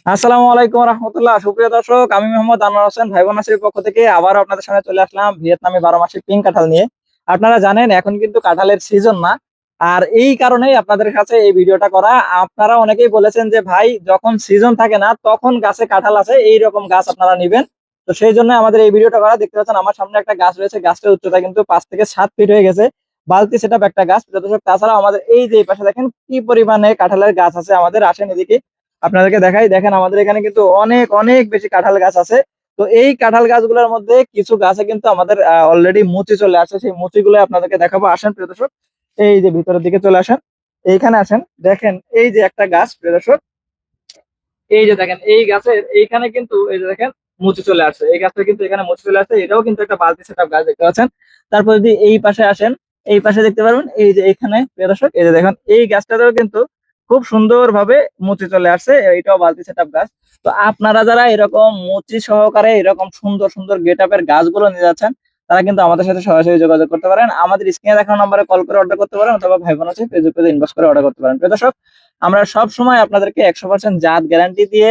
আসসালামু আলাইকুম রহমতুল্লাহ। সুপ্রিয় দর্শক, আমি মোহাম্মদ আনোয়ার হোসেন ভাইবোন নার্সারির পক্ষ থেকে আবার আপনাদের সামনে চলে আসলাম ভিয়েতনামি 12 মাসি পিঙ্ক কাঁঠাল নিয়ে। আপনারা জানেন এখন কিন্তু কাঁঠালের সিজন না, আর এই কারণেই আপনাদের কাছে এই ভিডিওটা করা। আপনারা অনেকেই বলেছেন যে ভাই, যখন সিজন থাকে না তখন গাছে কাঁঠাল আছে, এইরকম গাছ আপনারা নিবেন। তো সেই জন্য আমাদের এই ভিডিওটা করা। দেখতে পাচ্ছেন আমার সামনে একটা গাছ রয়েছে, গাছটার উচ্চতা কিন্তু 5 থেকে 7 ফিট হয়ে গেছে। বালতি সেটআপ একটা গাছ। দর্শক, তাছাড়া আমাদের এই যে পাশে দেখেন কি পরিমাণে কাঁঠালের গাছ আছে আমাদের। আসেন এদিকে আপনাদেরকে দেখাই। দেখেন আমাদের এখানে কিন্তু অনেক অনেক বেশি কাঁঠাল গাছ আছে। তো এই কাঁঠাল গাছগুলোর মধ্যে কিছু গাছে কিন্তু আমাদের অলরেডি মুচি চলে আসছে। সেই মুচিগুলো আপনাদেরকে দেখাবো। আসেন প্রিয় দর্শক, এই যে ভিতরের দিকে চলে আসেন, এইখানে আসেন। দেখেন এই যে একটা গাছ প্রিয় দর্শক, এই যে দেখেন এই গাছের এইখানে কিন্তু এই যে দেখেন মুচি চলে আসছে। এই গাছটা কিন্তু এখানে মুচি চলে আসছে, এটাও কিন্তু একটা বালতি সেটআপ গাছ দেখতে পাচ্ছেন। তারপর যদি এই পাশে আসেন, এই পাশে দেখতে পারবেন এই যে এখানে প্রিয় দর্শক, এই যে দেখেন এই গাছটাতেও কিন্তু খুব সুন্দর ভাবে মুচি চলে আসছে, এইটাও বালতি সেটআপ গাছ। তো আপনারা যারা এরকম মুচি সহকারে এরকম সুন্দর সুন্দর গেট আপের গাছগুলো নিয়ে যাচ্ছেন, তারা কিন্তু আমাদের সাথে সরাসরি যোগাযোগ করতে পারেন। আমাদের স্ক্রিনে দেখানো নম্বরে কল করে অর্ডার করতে পারেন, অথবা ভাই বোন আছে ফেসবুক পেজে ইনবক্স করে অর্ডার করতে পারেন। প্রিয় দর্শক, আমরা সব সময় আপনাদেরকে 100% জাত গ্যারান্টি দিয়ে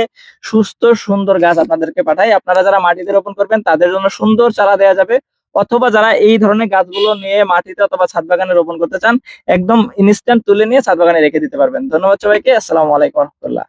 সুস্থ সুন্দর গাছ আপনাদেরকে পাঠাই। আপনারা যারা মাটিতে রোপণ করবেন তাদের জন্য সুন্দর চারা দেওয়া যাবে, অথবা যারা এই ধরনের গাছগুলো নিয়ে মাটিতে অথবা ছাদ বাগানে রোপণ করতে চান, একদম ইনস্ট্যান্ট তুলে নিয়ে ছাদ বাগানে রেখে দিতে পারবেন। ধন্যবাদ সবাইকে। আসসালামু আলাইকুম রহমতুল্লাহ।